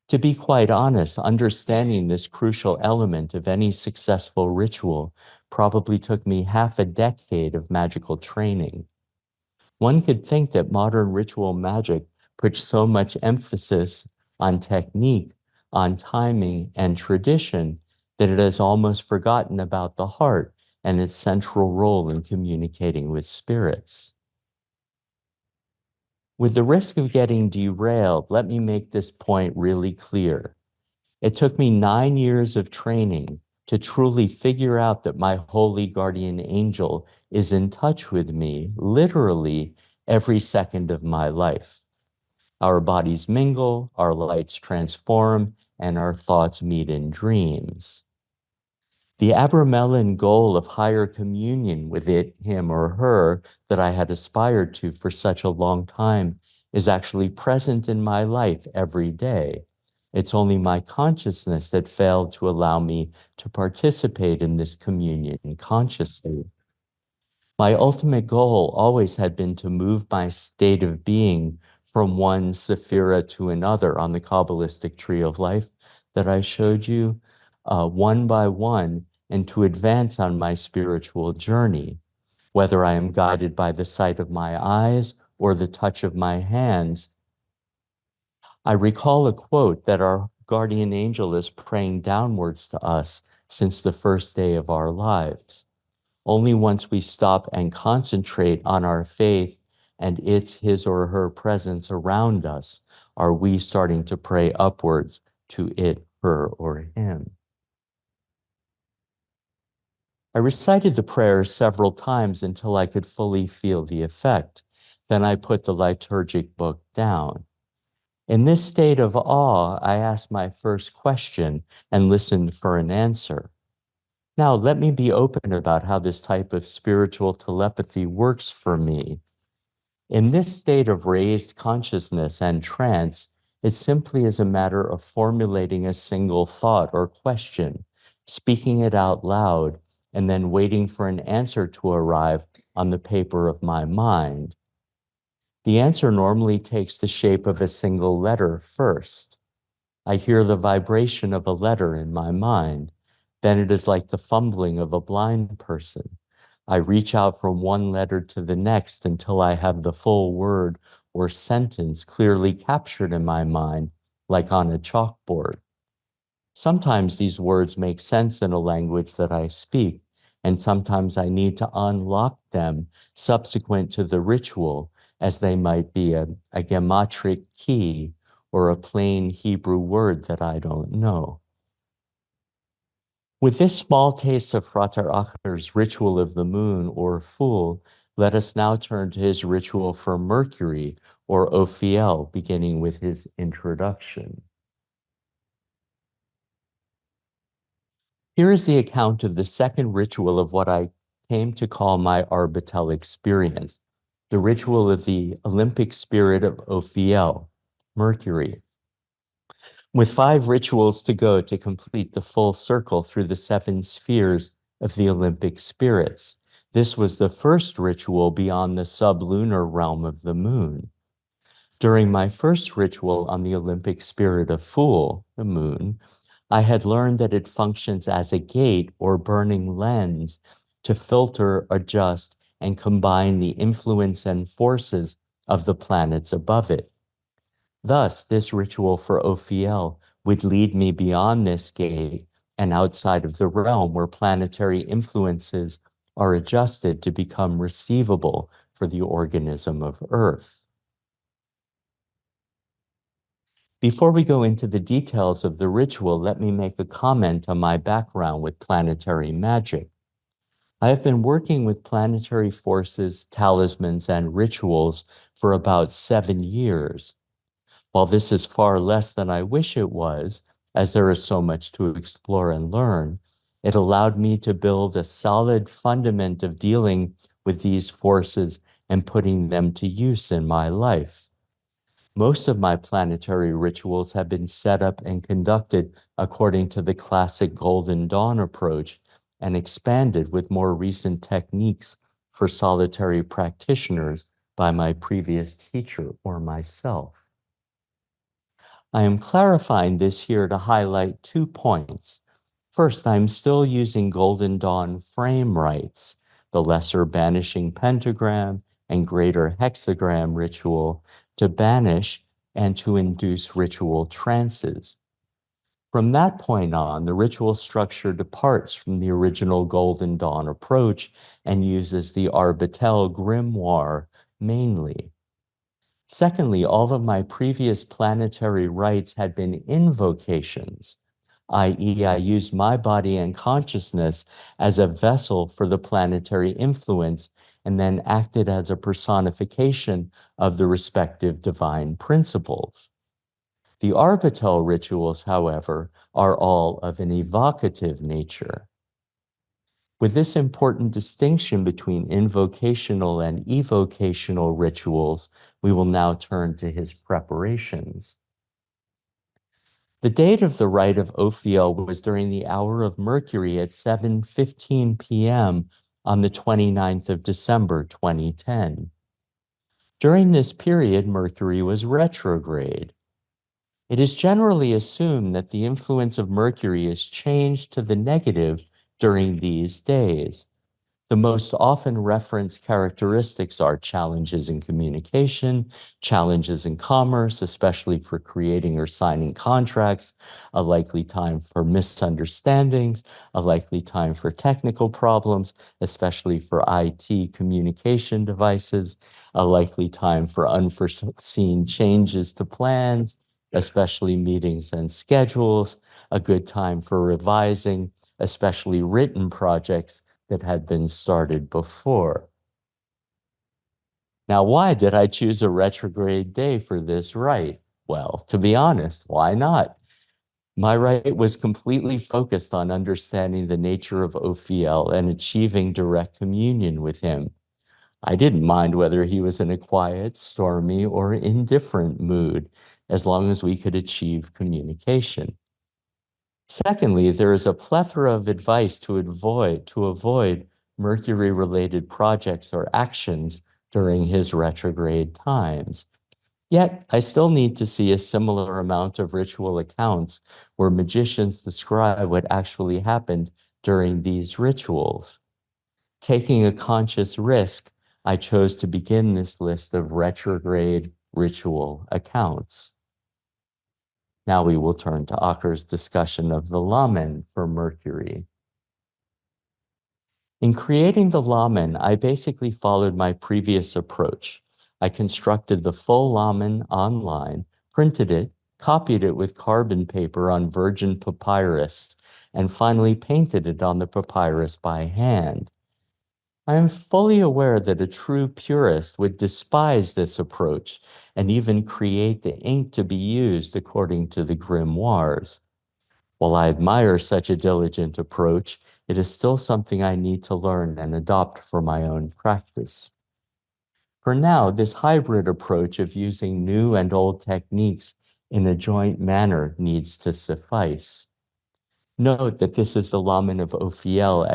To be quite honest, understanding this crucial element of any successful ritual probably took me half a decade of magical training. One could think that modern ritual magic puts so much emphasis on technique, on timing, and tradition that it has almost forgotten about the heart and its central role in communicating with spirits. With the risk of getting derailed, let me make this point really clear. It took me 9 years of training to truly figure out that my holy guardian angel is in touch with me, literally every second of my life. Our bodies mingle, our lights transform, and our thoughts meet in dreams. The Abramelin goal of higher communion with it, him, or her that I had aspired to for such a long time is actually present in my life every day. It's only my consciousness that failed to allow me to participate in this communion consciously. My ultimate goal always had been to move my state of being from one sephira to another on the Kabbalistic tree of life, that I showed you one by one and to advance on my spiritual journey, whether I am guided by the sight of my eyes or the touch of my hands. I recall a quote that our guardian angel is praying downwards to us since the first day of our lives. Only once we stop and concentrate on our faith and its his or her presence around us are we starting to pray upwards to it, her, or him. I recited the prayer several times until I could fully feel the effect. Then I put the liturgic book down. In this state of awe, I asked my first question and listened for an answer. Now, let me be open about how this type of spiritual telepathy works for me. In this state of raised consciousness and trance, it simply is a matter of formulating a single thought or question, speaking it out loud, and then waiting for an answer to arrive on the paper of my mind. The answer normally takes the shape of a single letter first. I hear the vibration of a letter in my mind. Then it is like the fumbling of a blind person. I reach out from one letter to the next until I have the full word or sentence clearly captured in my mind, like on a chalkboard. Sometimes these words make sense in a language that I speak, and sometimes I need to unlock them subsequent to the ritual, as they might be a gematria key or a plain Hebrew word that I don't know. With this small taste of Frater Acher's ritual of the moon or fool, let us now turn to his ritual for Mercury or Ophiel, beginning with his introduction. Here is the account of the second ritual of what I came to call my Arbatel experience, the ritual of the Olympic spirit of Ophiel, Mercury. With 5 rituals to go to complete the full circle through the 7 spheres of the Olympic spirits, this was the first ritual beyond the sublunar realm of the moon. During my first ritual on the Olympic spirit of Fool, the moon, I had learned that it functions as a gate or burning lens to filter, adjust, and combine the influence and forces of the planets above it. Thus, this ritual for Ophiel would lead me beyond this gate and outside of the realm where planetary influences are adjusted to become receivable for the organism of Earth. Before we go into the details of the ritual, let me make a comment on my background with planetary magic. I have been working with planetary forces, talismans, and rituals for about 7 years. While this is far less than I wish it was, as there is so much to explore and learn, it allowed me to build a solid fundament of dealing with these forces and putting them to use in my life. Most of my planetary rituals have been set up and conducted according to the classic Golden Dawn approach and expanded with more recent techniques for solitary practitioners by my previous teacher or myself. I am clarifying this here to highlight 2 points. First, I'm still using Golden Dawn frame rites, the lesser banishing pentagram and greater hexagram ritual, to banish and to induce ritual trances. From that point on, the ritual structure departs from the original Golden Dawn approach and uses the Arbatel grimoire mainly. Secondly, all of my previous planetary rites had been invocations, i.e., I used my body and consciousness as a vessel for the planetary influence and then acted as a personification of the respective divine principles. The Arbatel rituals, however, are all of an evocative nature. With this important distinction between invocational and evocational rituals, we will now turn to his preparations. The date of the rite of Ophiel was during the hour of Mercury at 7:15 p.m. on the 29th of December, 2010. During this period, Mercury was retrograde. It is generally assumed that the influence of Mercury is changed to the negative during these days. The most often referenced characteristics are challenges in communication, challenges in commerce, especially for creating or signing contracts, a likely time for misunderstandings, a likely time for technical problems, especially for IT communication devices, a likely time for unforeseen changes to plans, especially meetings and schedules, a good time for revising, especially written projects that had been started before. Now, why did I choose a retrograde day for this rite? Well, to be honest, why not? My rite was completely focused on understanding the nature of Ophiel and achieving direct communion with him. I didn't mind whether he was in a quiet, stormy, or indifferent mood, as long as we could achieve communication. Secondly, there is a plethora of advice to avoid Mercury-related projects or actions during his retrograde times. Yet, I still need to see a similar amount of ritual accounts where magicians describe what actually happened during these rituals. Taking a conscious risk, I chose to begin this list of retrograde ritual accounts. Now we will turn to Akker's discussion of the Lamen for Mercury. In creating the Lamen, I basically followed my previous approach. I constructed the full Lamen online, printed it, copied it with carbon paper on virgin papyrus, and finally painted it on the papyrus by hand. I am fully aware that a true purist would despise this approach and even create the ink to be used according to the grimoires. While I admire such a diligent approach, it is still something I need to learn and adopt for my own practice. For now, this hybrid approach of using new and old techniques in a joint manner needs to suffice. Note that this is the Lamen of Ophiel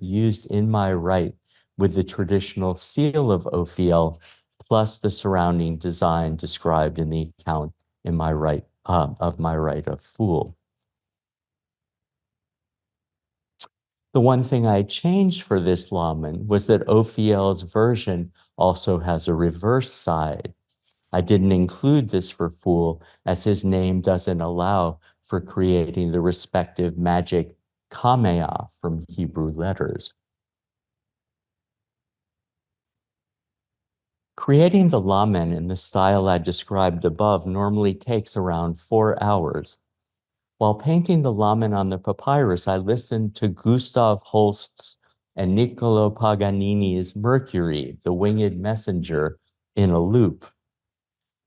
used in my rite with the traditional seal of Ophiel, plus the surrounding design described in the account in my rite of Fool. The one thing I changed for this Lamen was that Ophiel's version also has a reverse side. I didn't include this for Fool, as his name doesn't allow for creating the respective magic kamea from Hebrew letters. Creating the Lamen in the style I described above normally takes around 4 hours. While painting the Lamen on the papyrus, I listened to Gustav Holst's and Niccolo Paganini's Mercury, the Winged Messenger, in a loop.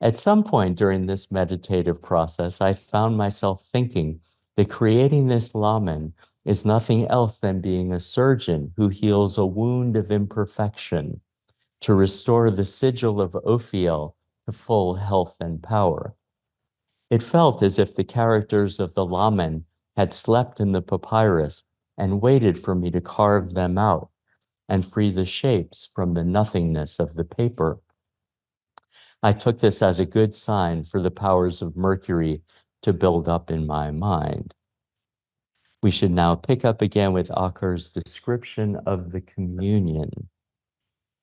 At some point during this meditative process, I found myself thinking that creating this Lamen is nothing else than being a surgeon who heals a wound of imperfection to restore the sigil of Ophiel to full health and power. It felt as if the characters of the Lamen had slept in the papyrus and waited for me to carve them out and free the shapes from the nothingness of the paper. I took this as a good sign for the powers of Mercury to build up in my mind. We should now pick up again with Akker's description of the communion.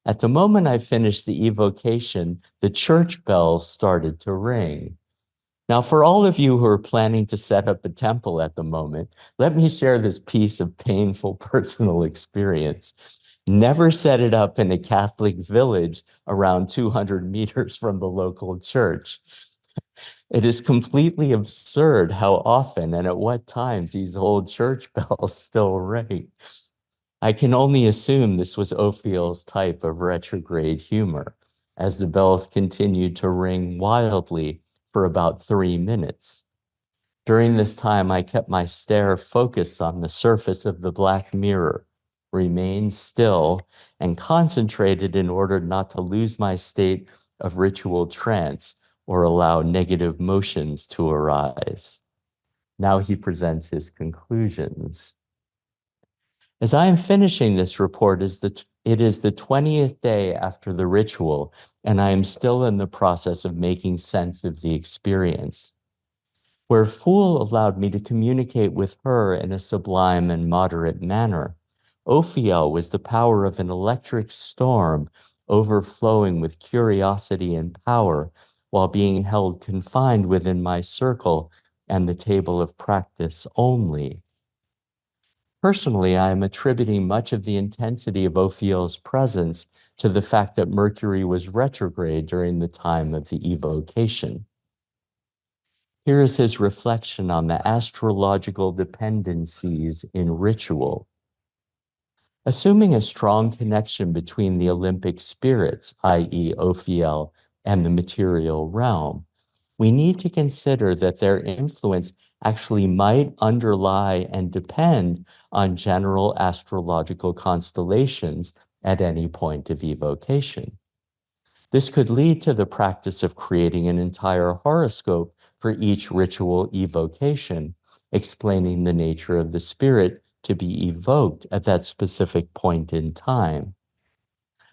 At the moment I finished the evocation, the church bells started to ring. Now, for all of you who are planning to set up a temple at the moment, let me share this piece of painful personal experience. Never set it up in a Catholic village around 200 meters from the local church. It is completely absurd how often and at what times these old church bells still ring. I can only assume this was Ophiel's type of retrograde humor, as the bells continued to ring wildly for about 3 minutes. During this time, I kept my stare focused on the surface of the black mirror, remained still, and concentrated in order not to lose my state of ritual trance or allow negative motions to arise. Now he presents his conclusions. As I am finishing this report, It is the 20th day after the ritual, and I am still in the process of making sense of the experience. Where Fool allowed me to communicate with her in a sublime and moderate manner, Ophiel was the power of an electric storm overflowing with curiosity and power while being held confined within my circle and the table of practice only. Personally, I am attributing much of the intensity of Ophiel's presence to the fact that Mercury was retrograde during the time of the evocation. Here is his reflection on the astrological dependencies in ritual. Assuming a strong connection between the Olympic spirits, i.e. Ophiel, and the material realm, we need to consider that their influence actually might underlie and depend on general astrological constellations at any point of evocation. This could lead to the practice of creating an entire horoscope for each ritual evocation, explaining the nature of the spirit to be evoked at that specific point in time.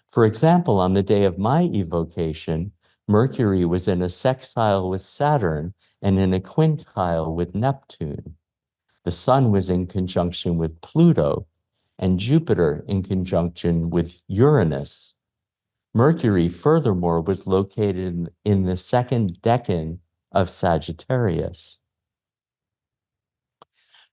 For example, on the day of my evocation, Mercury was in a sextile with Saturn and in a quintile with Neptune. The Sun was in conjunction with Pluto and Jupiter in conjunction with Uranus. Mercury, furthermore, was located in the second decan of Sagittarius.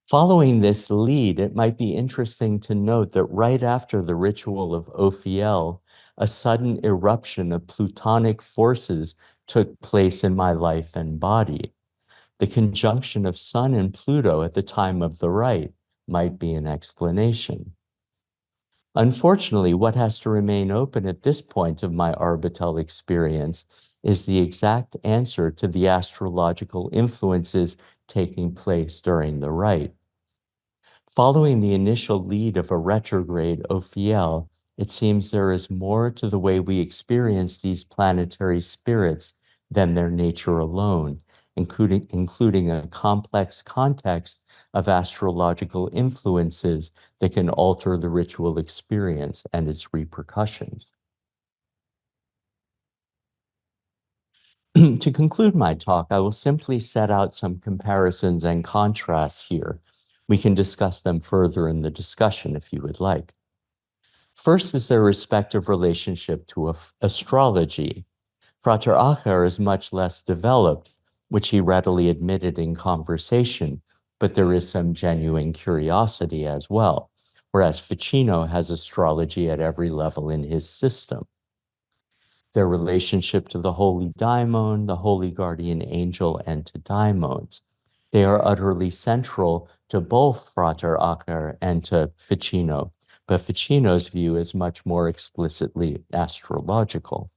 Following this lead, it might be interesting to note that right after the ritual of Ophiel, a sudden eruption of plutonic forces took place in my life and body. The conjunction of Sun and Pluto at the time of the rite might be an explanation. Unfortunately, what has to remain open at this point of my orbital experience is the exact answer to the astrological influences taking place during the rite. Following the initial lead of a retrograde Ophiel, it seems there is more to the way we experience these planetary spirits than their nature alone, including a complex context of astrological influences that can alter the ritual experience and its repercussions. To conclude my talk, I will simply set out some comparisons and contrasts here. We can discuss them further in the discussion if you would like. First is their respective relationship to astrology. Frater Acher is much less developed, which he readily admitted in conversation, but there is some genuine curiosity as well, whereas Ficino has astrology at every level in his system. Their relationship to the holy daimon, the holy guardian angel, and to daimons. They are utterly central to both Frater Acher and to Ficino, but Ficino's view is much more explicitly astrological.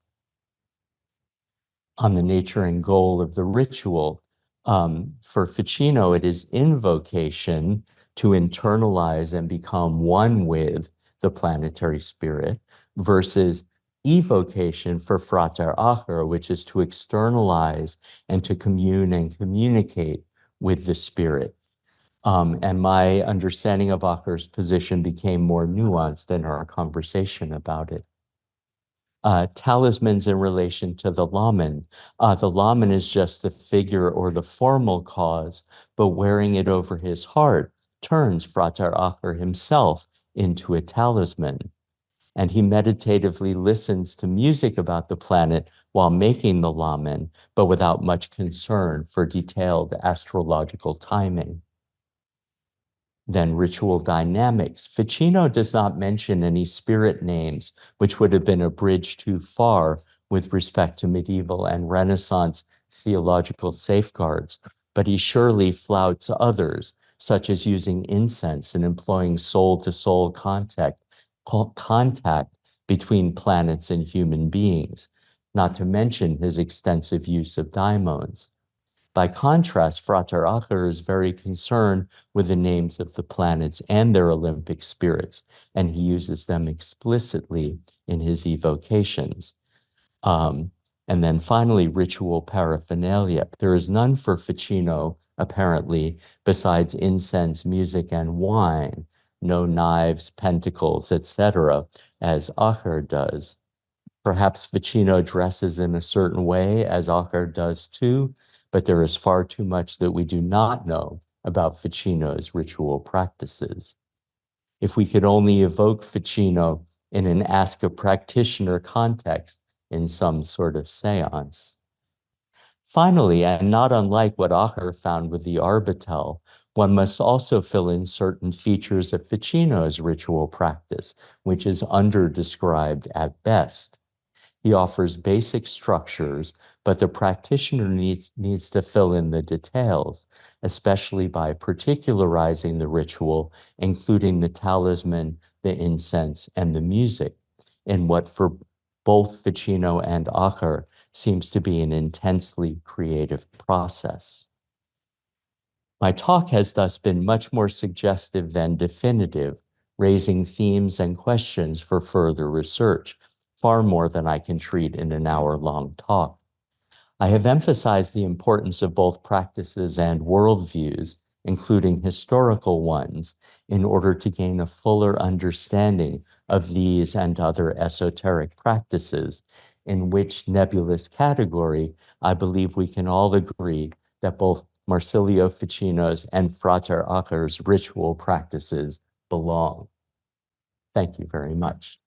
On the nature and goal of the ritual, for Ficino, it is invocation to internalize and become one with the planetary spirit versus evocation for Frater Acher, which is to externalize and to commune and communicate with the spirit. And my understanding of Acher's position became more nuanced in our conversation about it. Talismans in relation to the lamen. The lamen is just the figure or the formal cause, but wearing it over his heart turns Frater Acher himself into a talisman. And he meditatively listens to music about the planet while making the lamen, but without much concern for detailed astrological timing. Then ritual dynamics. Ficino does not mention any spirit names, which would have been a bridge too far with respect to medieval and Renaissance theological safeguards, but he surely flouts others, such as using incense and employing soul-to-soul contact between planets and human beings, not to mention his extensive use of daimons. By contrast, Frater Acher is very concerned with the names of the planets and their Olympic spirits, and he uses them explicitly in his evocations. And then finally, ritual paraphernalia. There is none for Ficino, apparently, besides incense, music, and wine, no knives, pentacles, etc. as Acher does. Perhaps Ficino dresses in a certain way, as Acher does too, but there is far too much that we do not know about Ficino's ritual practices. If we could only evoke Ficino in an Ask a Practitioner context in some sort of seance. Finally, and not unlike what Acher found with the Arbitel, one must also fill in certain features of Ficino's ritual practice, which is under-described at best. He offers basic structures, but the practitioner needs to fill in the details, especially by particularizing the ritual, including the talisman, the incense, and the music, in what for both Ficino and Acher seems to be an intensely creative process. My talk has thus been much more suggestive than definitive, raising themes and questions for further research, far more than I can treat in an hour-long talk. I have emphasized the importance of both practices and worldviews, including historical ones, in order to gain a fuller understanding of these and other esoteric practices, in which nebulous category I believe we can all agree that both Marsilio Ficino's and Frater Acher's ritual practices belong. Thank you very much.